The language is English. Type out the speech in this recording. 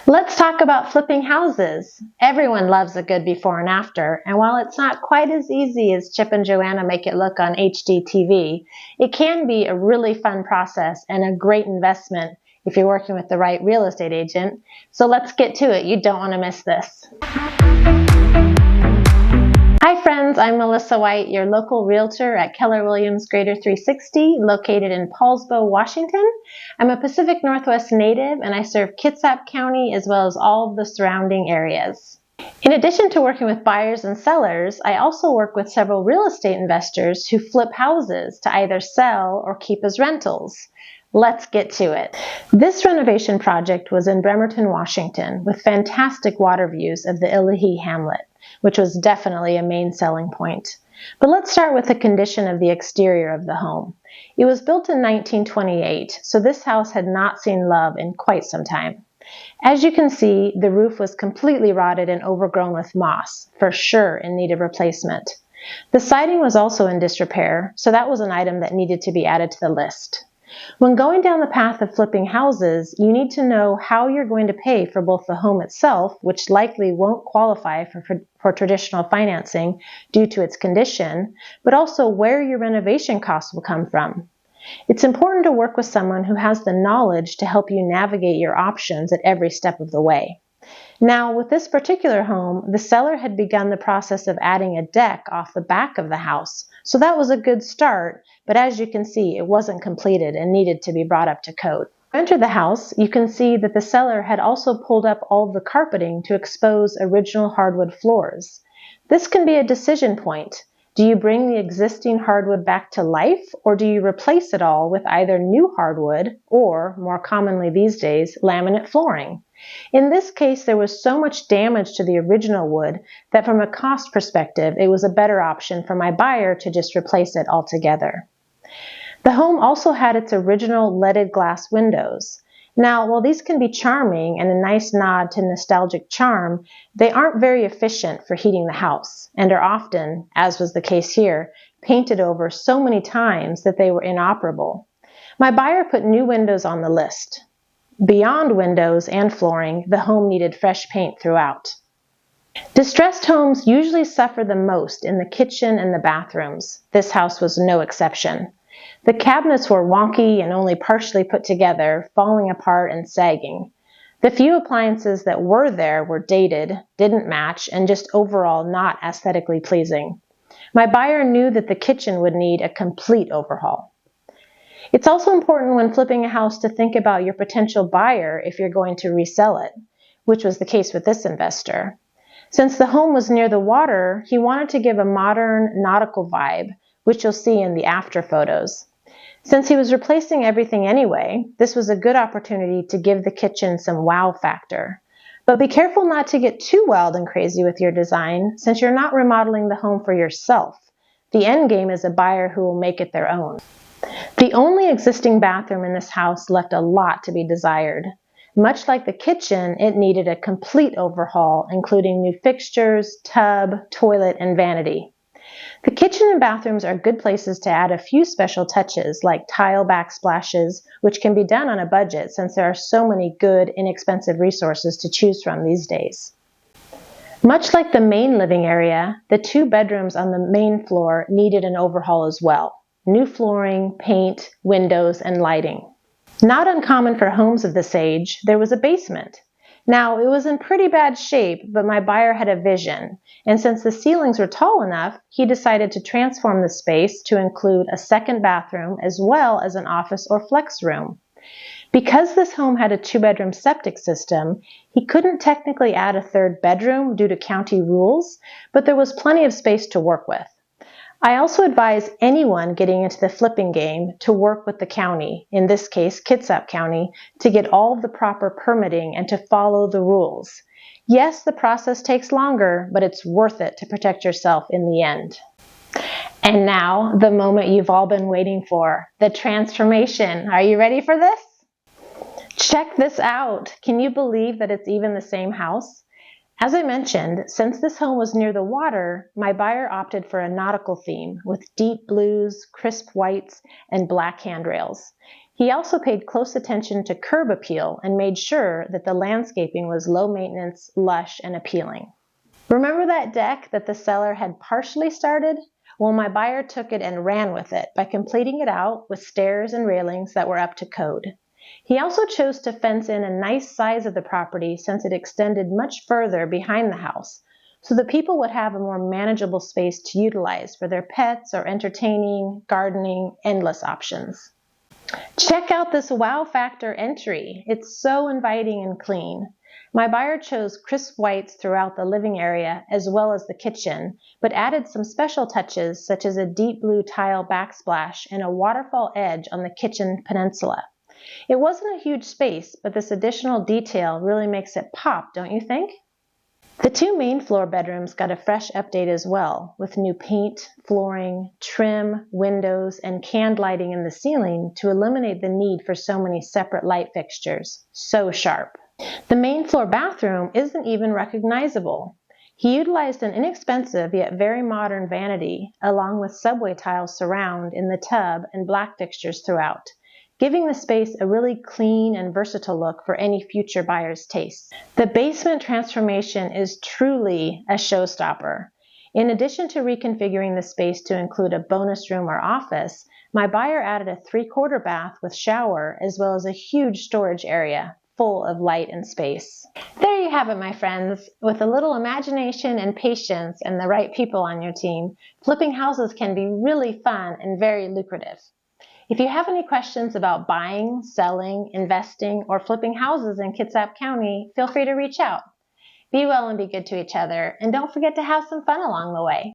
Let's talk about flipping houses. Everyone loves a good before and after, and while it's not quite as easy as Chip and Joanna make it look on HGTV, it can be a really fun process and a great investment if you're working with the right real estate agent. So let's get to it. You don't want to miss this. Hi friends, I'm Melisa Wight, your local realtor at Keller Williams Greater 360, located in Poulsbo, Washington. I'm a Pacific Northwest native and I serve Kitsap County as well as all of the surrounding areas. In addition to working with buyers and sellers, I also work with several real estate investors who flip houses to either sell or keep as rentals. Let's get to it. This renovation project was in Bremerton, Washington, with fantastic water views of the Illahee hamlet, which was definitely a main selling point. But let's start with the condition of the exterior of the home. It was built in 1928, so this house had not seen love in quite some time. As you can see, the roof was completely rotted and overgrown with moss, for sure in need of replacement. The siding was also in disrepair, so that was an item that needed to be added to the list. When going down the path of flipping houses, you need to know how you're going to pay for both the home itself, which likely won't qualify for traditional financing due to its condition, but also where your renovation costs will come from. It's important to work with someone who has the knowledge to help you navigate your options at every step of the way. Now, with this particular home, the seller had begun the process of adding a deck off the back of the house, so that was a good start, but as you can see, it wasn't completed and needed to be brought up to code. When you enter the house, you can see that the seller had also pulled up all the carpeting to expose original hardwood floors. This can be a decision point. Do you bring the existing hardwood back to life, or do you replace it all with either new hardwood or, more commonly these days, laminate flooring? In this case, there was so much damage to the original wood that from a cost perspective, it was a better option for my buyer to just replace it altogether. The home also had its original leaded glass windows. Now, while these can be charming and a nice nod to nostalgic charm, they aren't very efficient for heating the house and are often, as was the case here, painted over so many times that they were inoperable. My buyer put new windows on the list. Beyond windows and flooring, the home needed fresh paint throughout. Distressed homes usually suffer the most in the kitchen and the bathrooms. This house was no exception. The cabinets were wonky and only partially put together, falling apart and sagging. The few appliances that were there were dated, didn't match, and just overall not aesthetically pleasing. My buyer knew that the kitchen would need a complete overhaul. It's also important when flipping a house to think about your potential buyer if you're going to resell it, which was the case with this investor. Since the home was near the water, he wanted to give a modern nautical vibe, which you'll see in the after photos. Since he was replacing everything anyway, this was a good opportunity to give the kitchen some wow factor. But be careful not to get too wild and crazy with your design, since you're not remodeling the home for yourself. The end game is a buyer who will make it their own. The only existing bathroom in this house left a lot to be desired. Much like the kitchen, it needed a complete overhaul, including new fixtures, tub, toilet, and vanity. The kitchen and bathrooms are good places to add a few special touches like tile backsplashes, which can be done on a budget since there are so many good, inexpensive resources to choose from these days. Much like the main living area, the two bedrooms on the main floor needed an overhaul as well. New flooring, paint, windows, and lighting. Not uncommon for homes of this age, there was a basement. Now, it was in pretty bad shape, but my buyer had a vision, and since the ceilings were tall enough, he decided to transform the space to include a second bathroom as well as an office or flex room. Because this home had a two-bedroom septic system, he couldn't technically add a third bedroom due to county rules, but there was plenty of space to work with. I also advise anyone getting into the flipping game to work with the county, in this case Kitsap County, to get all of the proper permitting and to follow the rules. Yes, the process takes longer, but it's worth it to protect yourself in the end. And now, the moment you've all been waiting for, the transformation. Are you ready for this? Check this out. Can you believe that it's even the same house? As I mentioned, since this home was near the water, my buyer opted for a nautical theme with deep blues, crisp whites, and black handrails. He also paid close attention to curb appeal and made sure that the landscaping was low maintenance, lush, and appealing. Remember that deck that the seller had partially started? Well, my buyer took it and ran with it by completing it out with stairs and railings that were up to code. He also chose to fence in a nice size of the property since it extended much further behind the house, so that people would have a more manageable space to utilize for their pets or entertaining, gardening, endless options. Check out this wow factor entry. It's so inviting and clean. My buyer chose crisp whites throughout the living area as well as the kitchen, but added some special touches such as a deep blue tile backsplash and a waterfall edge on the kitchen peninsula. It wasn't a huge space, but this additional detail really makes it pop, don't you think? The two main floor bedrooms got a fresh update as well, with new paint, flooring, trim, windows, and canned lighting in the ceiling to eliminate the need for so many separate light fixtures. So sharp. The main floor bathroom isn't even recognizable. He utilized an inexpensive yet very modern vanity, along with subway tile surround in the tub and black fixtures throughout, giving the space a really clean and versatile look for any future buyer's taste. The basement transformation is truly a showstopper. In addition to reconfiguring the space to include a bonus room or office, my buyer added a 3/4 bath with shower as well as a huge storage area full of light and space. There you have it, my friends. With a little imagination and patience and the right people on your team, flipping houses can be really fun and very lucrative. If you have any questions about buying, selling, investing, or flipping houses in Kitsap County, feel free to reach out. Be well and be good to each other, and don't forget to have some fun along the way.